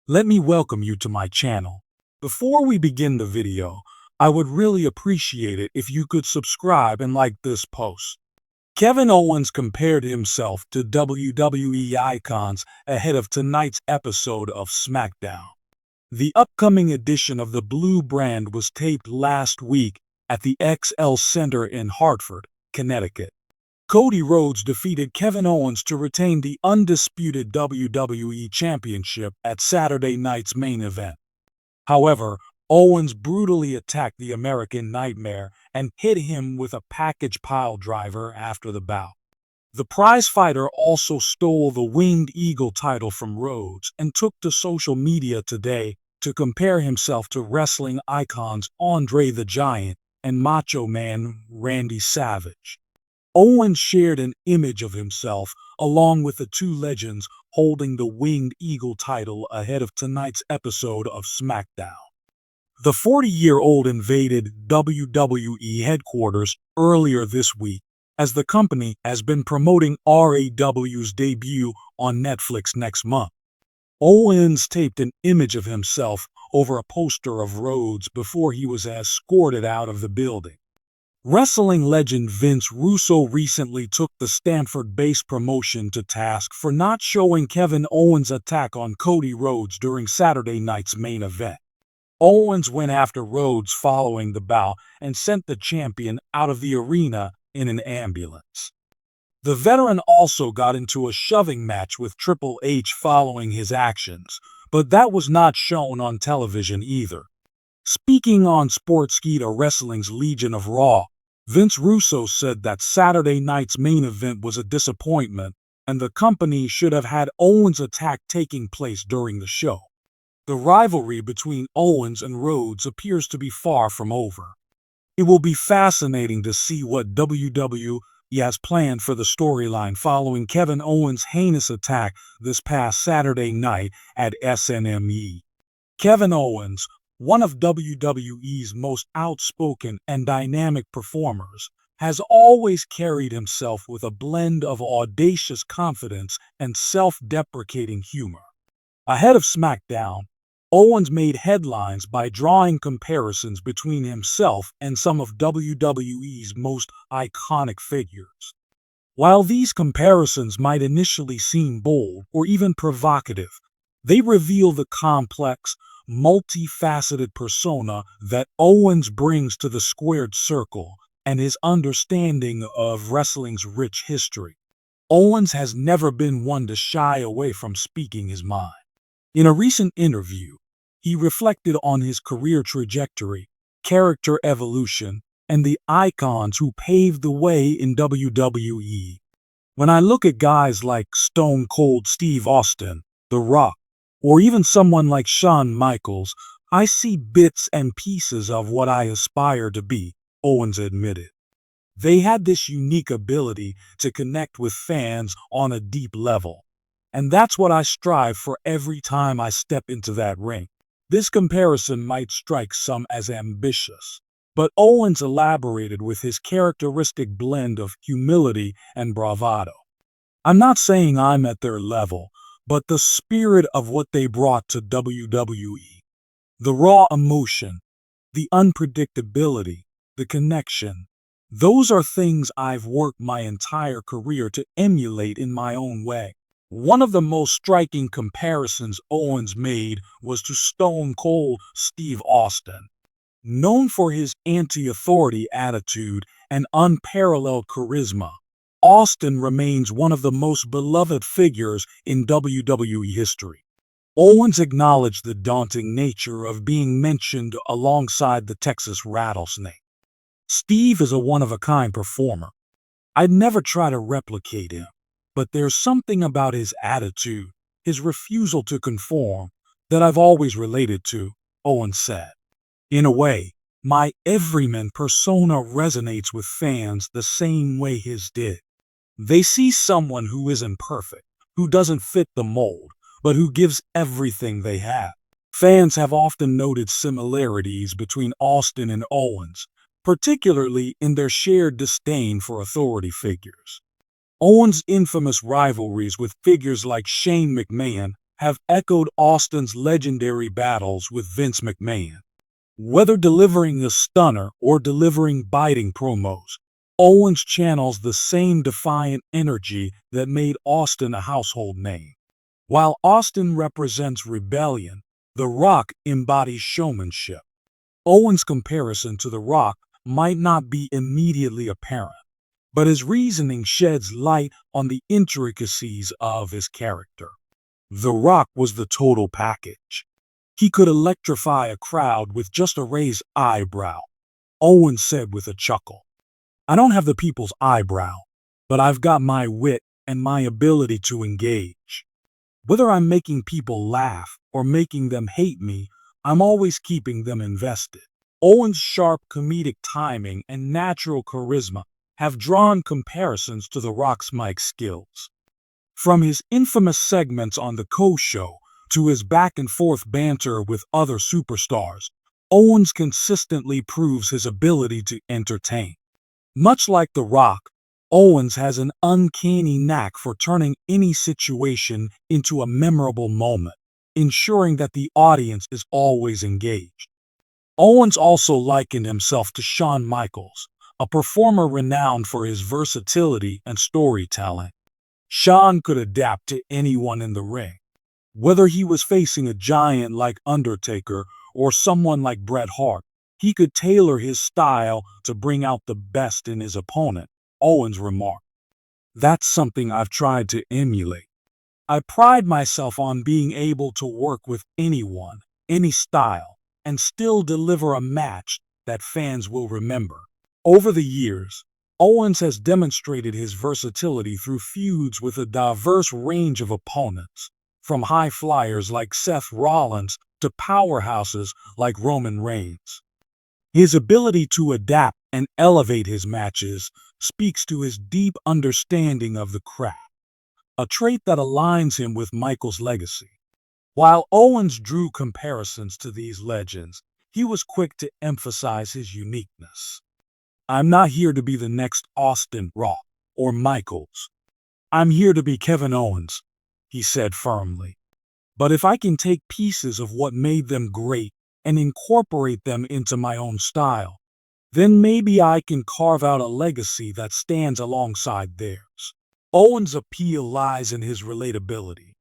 Let me welcome you to my channel. Before we begin the video, I would really appreciate it if you could subscribe and like this post. Kevin Owens compared himself to WWE icons ahead of tonight's episode of SmackDown. The upcoming edition of the Blue brand was taped last week at the XL Center in Hartford, Connecticut. Cody Rhodes defeated Kevin Owens to retain the undisputed WWE Championship at Saturday night's main event. However, Owens brutally attacked the American Nightmare and hit him with a package pile driver after the bout. The prizefighter also stole the Winged Eagle title from Rhodes and took to social media today to compare himself to wrestling icons Andre the Giant and Macho Man Randy Savage. Owens shared an image of himself along with the two legends holding the Winged Eagle title ahead of tonight's episode of SmackDown. The 40-year-old invaded WWE headquarters earlier this week as the company has been promoting RAW's debut on Netflix next month. Owens taped an image of himself over a poster of Rhodes before he was escorted out of the building. Wrestling legend Vince Russo recently took the Stanford-based promotion to task for not showing Kevin Owens' attack on Cody Rhodes during Saturday night's main event. Owens went after Rhodes following the bout and sent the champion out of the arena in an ambulance. The veteran also got into a shoving match with Triple H following his actions, but that was not shown on television either. Speaking on Sportskeeda Wrestling's Legion of Raw, Vince Russo said that Saturday night's main event was a disappointment and the company should have had Owens' attack taking place during the show. The rivalry between Owens and Rhodes appears to be far from over. It will be fascinating to see what WWE has planned for the storyline following Kevin Owens' heinous attack this past Saturday night at SNME. Kevin Owens, one of WWE's most outspoken and dynamic performers, has always carried himself with a blend of audacious confidence and self-deprecating humor. Ahead of SmackDown, Owens made headlines by drawing comparisons between himself and some of WWE's most iconic figures. While these comparisons might initially seem bold or even provocative, they reveal the complex, multifaceted persona that Owens brings to the squared circle and his understanding of wrestling's rich history. Owens has never been one to shy away from speaking his mind. In a recent interview, he reflected on his career trajectory, character evolution, and the icons who paved the way in WWE. When I look at guys like Stone Cold Steve Austin, The Rock, or even someone like Shawn Michaels, I see bits and pieces of what I aspire to be, Owens admitted. They had this unique ability to connect with fans on a deep level. And that's what I strive for every time I step into that ring. This comparison might strike some as ambitious, but Owens elaborated with his characteristic blend of humility and bravado. I'm not saying I'm at their level, but the spirit of what they brought to WWE, the raw emotion, the unpredictability, the connection, those are things I've worked my entire career to emulate in my own way. One of the most striking comparisons Owens made was to Stone Cold Steve Austin. Known for his anti-authority attitude and unparalleled charisma, Austin remains one of the most beloved figures in WWE history. Owens acknowledged the daunting nature of being mentioned alongside the Texas Rattlesnake. Steve is a one-of-a-kind performer. I'd never try to replicate him, but there's something about his attitude, his refusal to conform, that I've always related to, Owens said. In a way, my everyman persona resonates with fans the same way his did. They see someone who isn't perfect, who doesn't fit the mold, but who gives everything they have. Fans have often noted similarities between Austin and Owens, particularly in their shared disdain for authority figures. Owens' infamous rivalries with figures like Shane McMahon have echoed Austin's legendary battles with Vince McMahon. Whether delivering a stunner or delivering biting promos, Owens channels the same defiant energy that made Austin a household name. While Austin represents rebellion, The Rock embodies showmanship. Owens' comparison to The Rock might not be immediately apparent, but his reasoning sheds light on the intricacies of his character. The Rock was the total package. He could electrify a crowd with just a raised eyebrow. Owens said with a chuckle, "I don't have the people's eyebrow, but I've got my wit and my ability to engage. Whether I'm making people laugh or making them hate me, I'm always keeping them invested." Owens' sharp comedic timing and natural charisma have drawn comparisons to The Rock's mic skills. From his infamous segments on The Show to his back-and-forth banter with other superstars, Owens consistently proves his ability to entertain. Much like The Rock, Owens has an uncanny knack for turning any situation into a memorable moment, ensuring that the audience is always engaged. Owens also likened himself to Shawn Michaels, a performer renowned for his versatility and storytelling. Shawn could adapt to anyone in the ring. Whether he was facing a giant like Undertaker or someone like Bret Hart, he could tailor his style to bring out the best in his opponent, Owens remarked. "That's something I've tried to emulate. I pride myself on being able to work with anyone, any style, and still deliver a match that fans will remember." Over the years, Owens has demonstrated his versatility through feuds with a diverse range of opponents, from high flyers like Seth Rollins to powerhouses like Roman Reigns. His ability to adapt and elevate his matches speaks to his deep understanding of the craft, a trait that aligns him with Michael's legacy. While Owens drew comparisons to these legends, he was quick to emphasize his uniqueness. "I'm not here to be the next Austin, Rock, or Michaels. I'm here to be Kevin Owens," he said firmly. "But if I can take pieces of what made them great and incorporate them into my own style, then maybe I can carve out a legacy that stands alongside theirs." Owens' appeal lies in his relatability.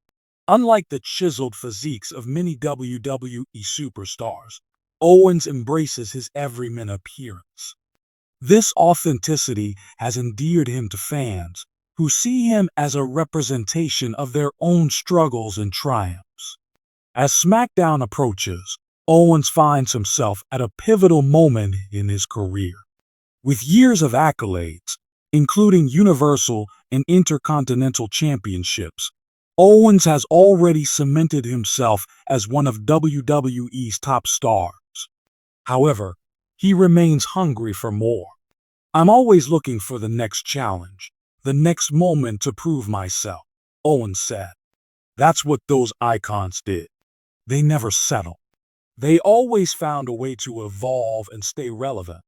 Unlike the chiseled physiques of many WWE superstars, Owens embraces his everyman appearance. This authenticity has endeared him to fans, who see him as a representation of their own struggles and triumphs. As SmackDown approaches, Owens finds himself at a pivotal moment in his career. With years of accolades, including Universal and Intercontinental Championships, Owens has already cemented himself as one of WWE's top stars. However, he remains hungry for more. "I'm always looking for the next challenge, the next moment to prove myself," Owens said. That's what those icons did. They never settled. They always found a way to evolve and stay relevant.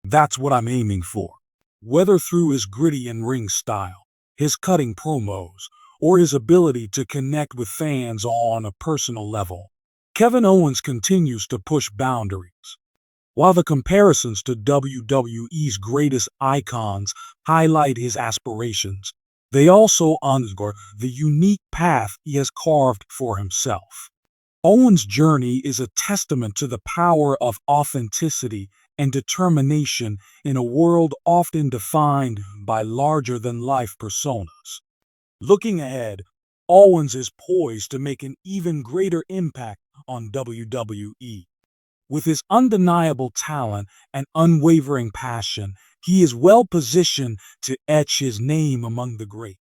That's what I'm aiming for. Whether through his gritty in-ring style, his cutting promos, or his ability to connect with fans on a personal level, Kevin Owens continues to push boundaries. While the comparisons to WWE's greatest icons highlight his aspirations, they also underscore the unique path he has carved for himself. Owens' journey is a testament to the power of authenticity and determination in a world often defined by larger-than-life personas. Looking ahead, Owens is poised to make an even greater impact on WWE. With his undeniable talent and unwavering passion, he is well positioned to etch his name among the greats.